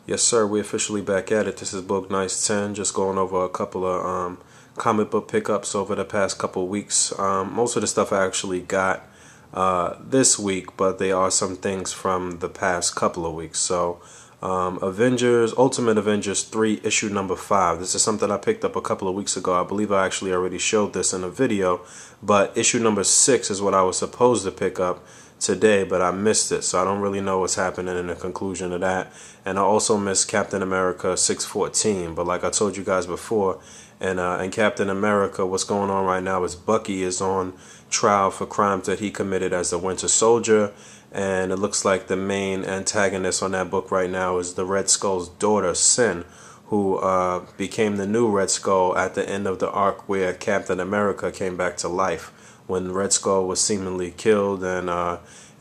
Yes, sir. We officially back at it. This is Book Nice 10. Just going over a couple of comic book pickups over the past couple of weeks. Most of the stuff I actually got this week, but they are some things from the past couple of weeks. So, Ultimate Avengers 3, issue number 5. This is something I picked up a couple of weeks ago. I believe I actually already showed this in a video, but issue number 6 is what I was supposed to pick up today, but I missed it, so I don't really know what's happening in the conclusion of that. And I also missed Captain America 614, but like I told you guys before, in Captain America, what's going on right now is Bucky is on trial for crimes that he committed as the Winter Soldier, and it looks like the main antagonist on that book right now is the Red Skull's daughter, Sin, who became the new Red Skull at the end of the arc where Captain America came back to life, when Red Skull was seemingly killed, and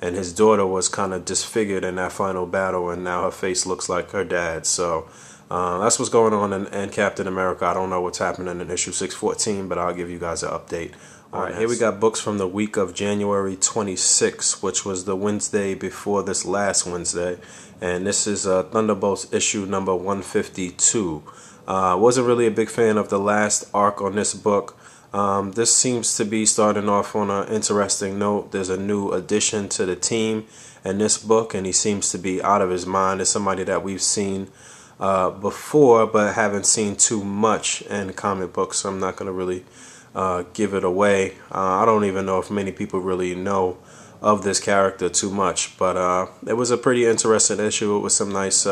his daughter was kind of disfigured in that final battle, and now her face looks like her dad. So that's what's going on in Captain America. I don't know what's happening in issue 614, but I'll give you guys an update. Alright, here we got books from the week of January 26, which was the Wednesday before this last Wednesday. And this is Thunderbolts issue number 152. Wasn't really a big fan of the last arc on this book. This seems to be starting off on an interesting note. There's a new addition to the team in this book, and he seems to be out of his mind. It's somebody that we've seen before, but haven't seen too much in comic books, so I'm not going to really give it away. I don't even know if many people really know of this character too much, but it was a pretty interesting issue. It was some nice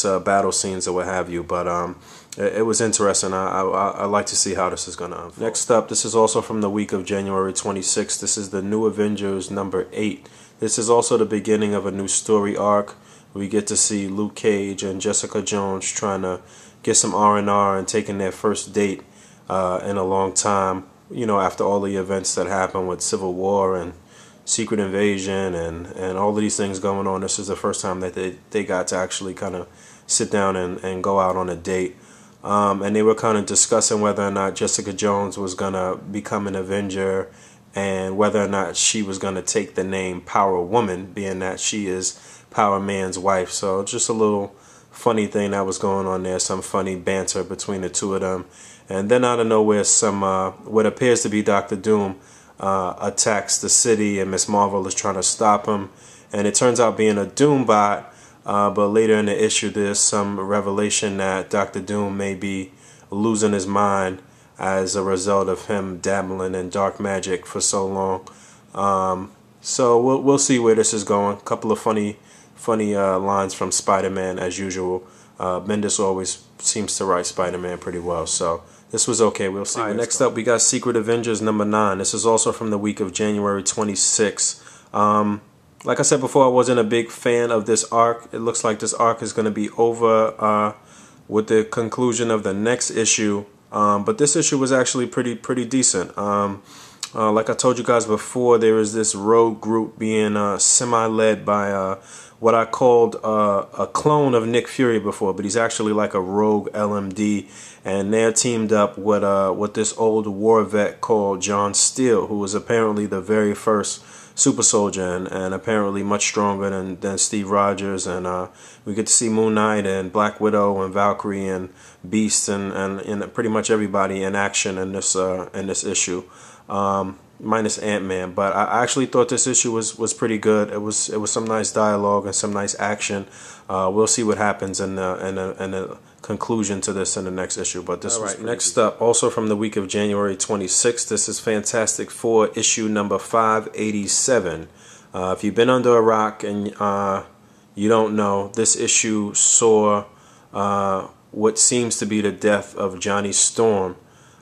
battle scenes or what have you, but it was interesting. I like to see how this is going to unfold. Next up, this is also from the week of January 26th. This is the New Avengers number 8. This is also the beginning of a new story arc. We get to see Luke Cage and Jessica Jones trying to get some R&R and taking their first date in a long time. You know, after all the events that happened with Civil War and Secret Invasion and all of these things going on, this is the first time that they got to actually kind of sit down and go out on a date. And they were kind of discussing whether or not Jessica Jones was going to become an Avenger and whether or not she was going to take the name Power Woman, being that she is Power Man's wife. So just a little funny thing that was going on there, some funny banter between the two of them. And then out of nowhere, some what appears to be Dr. Doom attacks the city, and Miss Marvel is trying to stop him. And it turns out being a Doom bot. But later in the issue, there's some revelation that Dr. Doom may be losing his mind as a result of him dabbling in dark magic for so long. So we'll see where this is going. A couple of funny lines from Spider-Man as usual. Bendis always seems to write Spider-Man pretty well, so this was okay. We'll see. Alright, next up we got Secret Avengers number 9. This is also from the week of January 26. Like I said before, I wasn't a big fan of this arc. It looks like this arc is going to be over with the conclusion of the next issue. But this issue was actually pretty decent. Like I told you guys before, there is this rogue group being semi-led by what I called a clone of Nick Fury before, but he's actually like a rogue LMD, and they're teamed up with this old war vet called John Steele, who was apparently the very first super soldier and apparently much stronger than Steve Rogers. And we get to see Moon Knight and Black Widow and Valkyrie and Beast and pretty much everybody in action in this issue, minus Ant-Man. But I actually thought this issue was pretty good. It was some nice dialogue and some nice action. We'll see what happens in the conclusion to this in the next issue, but this was next up, also from the week of January 26th. This is Fantastic Four issue number 587. If you've been under a rock and you don't know, this issue saw what seems to be the death of Johnny Storm.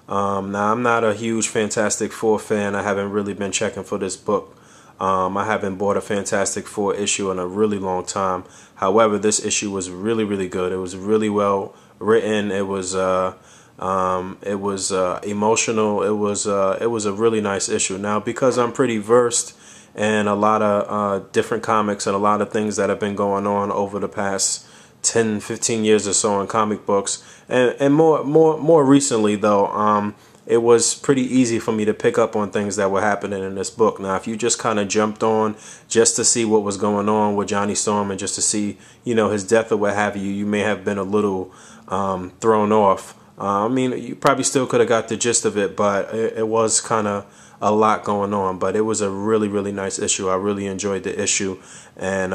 Now, I'm not a huge Fantastic Four fan. I haven't really been checking for this book. I haven't bought a Fantastic Four issue in a really long time. However, this issue was really good. It was really well written. It was emotional. It was a really nice issue. Now, because I'm pretty versed in a lot of different comics and a lot of things that have been going on over the past 10-15 years or so in comic books, and more recently though, it was pretty easy for me to pick up on things that were happening in this book. Now, if you just kind of jumped on just to see what was going on with Johnny Storm and just to see, you know, his death or what have you, you may have been a little thrown off. I mean, you probably still could have got the gist of it, but it was kind of a lot going on. But it was a really, really nice issue. I really enjoyed the issue, and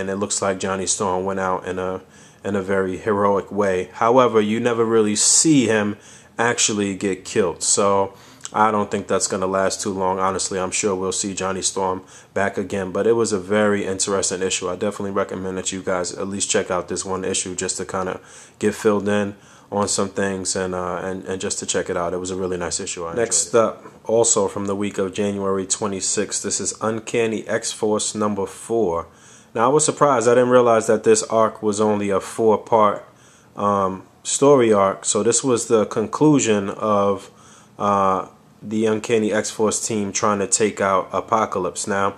it looks like Johnny Storm went out in a very heroic way. However, you never really see him actually get killed, so I don't think that's going to last too long. Honestly, I'm sure we'll see Johnny Storm back again, but it was a very interesting issue. I definitely recommend that you guys at least check out this one issue just to kind of get filled in on some things and just to check it out. It was a really nice issue. Next up, also from the week of January 26th, this is Uncanny X-Force number 4. Now, I was surprised. I didn't realize that this arc was only a 4-part story arc. So this was the conclusion of the Uncanny X-Force team trying to take out Apocalypse. Now,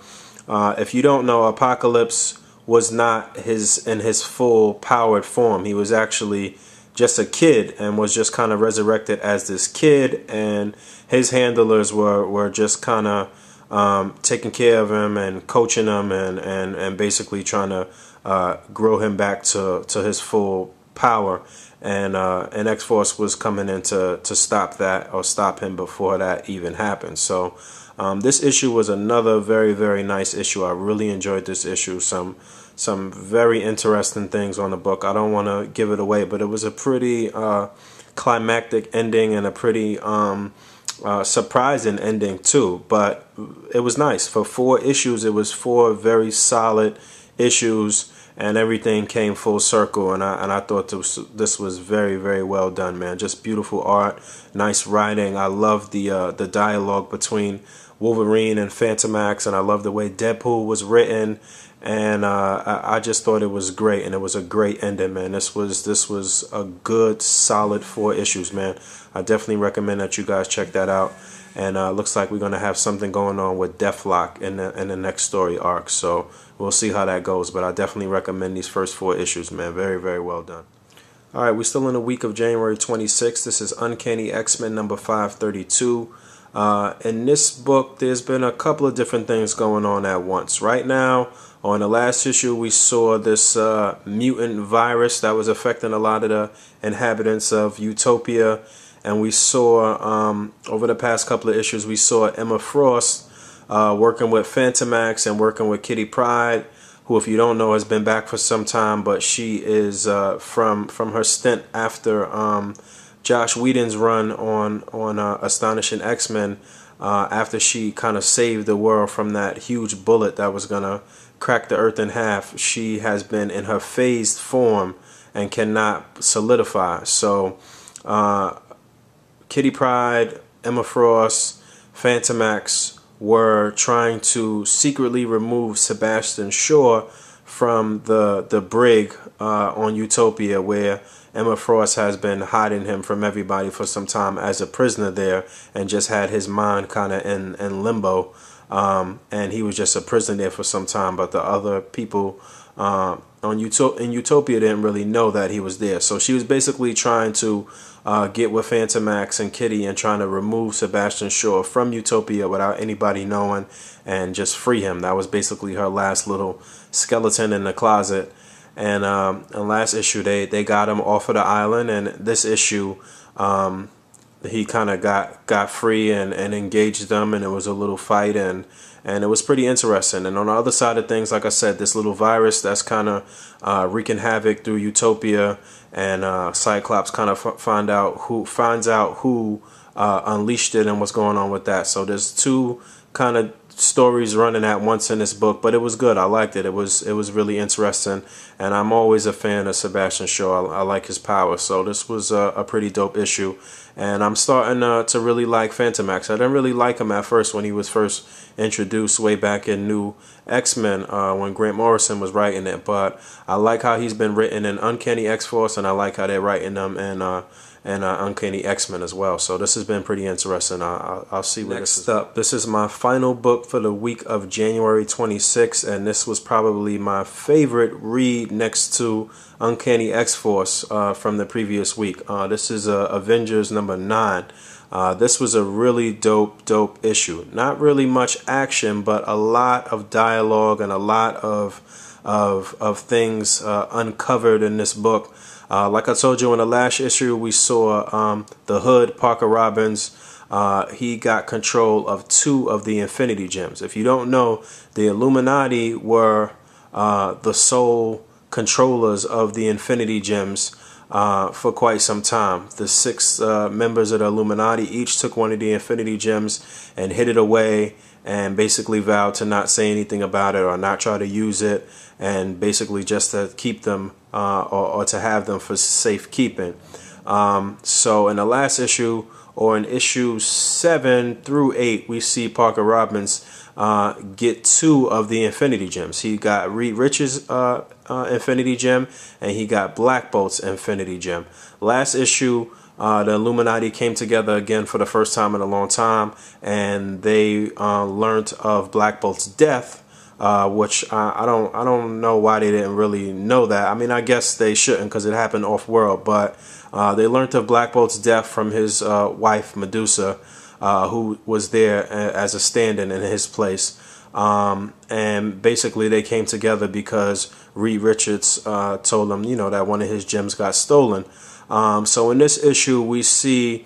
if you don't know, Apocalypse was not in his full powered form. He was actually just a kid and was just kind of resurrected as this kid, and his handlers were just kind of taking care of him and coaching him and basically trying to grow him back to his full power. And X-Force was coming in to stop that, or stop him before that even happened. So this issue was another very, very nice issue. I really enjoyed this issue. Some very interesting things on the book. I don't want to give it away, but it was a pretty climactic ending and a pretty surprising ending too. But it was nice. For 4 issues, it was 4 very solid issues, and everything came full circle. And I thought this was very, very well done, man. Just beautiful art, nice writing. I love the dialogue between Wolverine and Phantomax, and I love the way Deadpool was written. And I just thought it was great, and it was a great ending, man. This was a good, solid 4 issues, man. I definitely recommend that you guys check that out. And looks like we're gonna have something going on with Deathlock in the next story arc. So we'll see how that goes. But I definitely recommend these first 4 issues, man. Very, very well done. All right, we're still in the week of January 26th. This is Uncanny X-Men number 532. In this book, there's been a couple of different things going on at once. Right now, on the last issue, we saw this mutant virus that was affecting a lot of the inhabitants of Utopia. And we saw, over the past couple of issues, we saw Emma Frost working with Phantomax and working with Kitty Pryde, who, if you don't know, has been back for some time. But she is from her stint after Josh Whedon's run on Astonishing X-Men, after she kind of saved the world from that huge bullet that was going to crack the earth in half. She has been in her phased form and cannot solidify. So Kitty Pryde, Emma Frost, Phantomax were trying to secretly remove Sebastian Shaw from the brig on Utopia, where Emma Frost has been hiding him from everybody for some time as a prisoner there, and just had his mind kind of in limbo. And he was just a prisoner there for some time, but the other people in Utopia didn't really know that he was there. So she was basically trying to get with Phantomax and Kitty and trying to remove Sebastian Shaw from Utopia without anybody knowing, and just free him. That was basically her last little skeleton in the closet. And last issue, they got him off of the island, and this issue, he kind of got free and engaged them, and it was a little fight, and it was pretty interesting. And on the other side of things, like I said, this little virus that's kind of wreaking havoc through Utopia, and Cyclops kind of finds out who unleashed it and what's going on with that. So there's 2 kind of stories running at once in this book, but it was good. I liked it. It was really interesting, and I'm always a fan of Sebastian Shaw. I like his power, so this was a pretty dope issue, and I'm starting to really like Phantomax. I didn't really like him at first when he was first introduced way back in New X-Men when Grant Morrison was writing it, but I like how he's been written in Uncanny X-Force, and I like how they're writing them in Uncanny X-Men as well. So this has been pretty interesting. I'll see what next up. This is my final book for the week of January 26th, and this was probably my favorite read next to Uncanny X-Force from the previous week. This is Avengers number 9. This was a really dope issue. Not really much action, but a lot of dialogue and a lot of things uncovered in this book. Like I told you in the last issue, we saw the Hood, Parker Robbins. He got control of 2 of the Infinity Gems. If you don't know, the Illuminati were the sole controllers of the Infinity Gems for quite some time. The 6 members of the Illuminati each took one of the Infinity Gems and hid it away, and basically vowed to not say anything about it or not try to use it, and basically just to keep them or to have them for safekeeping. So in the last issue, or in issue 7 through 8, we see Parker Robbins get 2 of the Infinity Gems. He got Reed Richards' Infinity Gem, and he got Black Bolt's Infinity Gem. Last issue, the Illuminati came together again for the first time in a long time, and they learned of Black Bolt's death, which I don't know why they didn't really know that. I mean, I guess they shouldn't, because it happened off-world, but they learned of Black Bolt's death from his wife Medusa, who was there as a stand-in in his place. And basically they came together because Reed Richards told them, that one of his gems got stolen. So in this issue, we see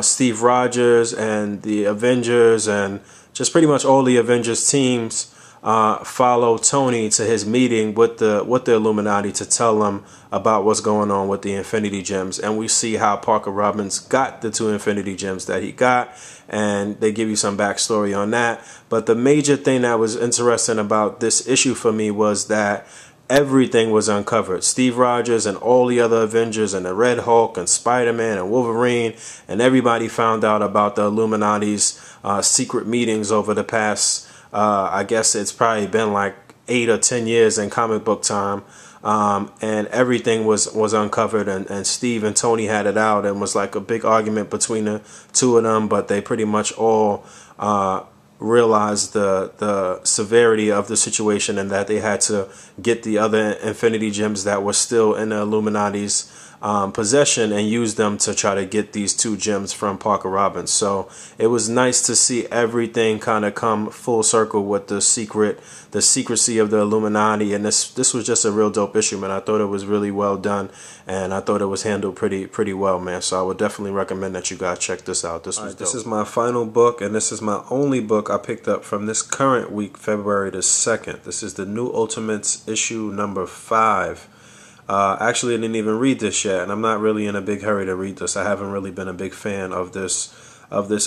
Steve Rogers and the Avengers and just pretty much all the Avengers teams follow Tony to his meeting with the Illuminati to tell them about what's going on with the Infinity Gems. And we see how Parker Robbins got the 2 Infinity Gems that he got, and they give you some backstory on that. But the major thing that was interesting about this issue for me was that everything was uncovered. Steve Rogers and all the other Avengers and the Red Hulk and Spider-Man and Wolverine and everybody found out about the Illuminati's secret meetings over the past, I guess it's probably been like 8 or 10 years in comic book time. And everything was uncovered, and Steve and Tony had it out, and was like a big argument between the 2 of them, but they pretty much all realized the severity of the situation, and that they had to get the other Infinity Gems that were still in the Illuminati's possession and use them to try to get these 2 gems from Parker Robbins. So it was nice to see everything kind of come full circle with the secrecy of the Illuminati, and this was just a real dope issue, man. I thought it was really well done, and I thought it was handled pretty well, man. So I would definitely recommend that you guys check this out. This was dope. This is my final book, and this is my only book I picked up from this current week, February the 2nd. This is the New Ultimates issue number 5. Actually, I didn't even read this yet, and I'm not really in a big hurry to read this. I haven't really been a big fan of this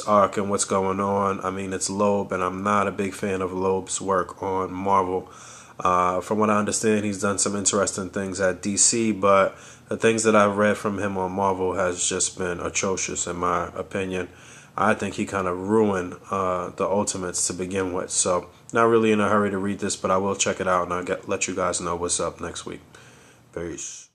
arc and what's going on. I mean, it's Loeb, and I'm not a big fan of Loeb's work on Marvel. From what I understand, he's done some interesting things at DC, but the things that I've read from him on Marvel has just been atrocious, in my opinion. I think he kind of ruined the Ultimates to begin with. So, not really in a hurry to read this, but I will check it out, and I'll let you guys know what's up next week. Peace.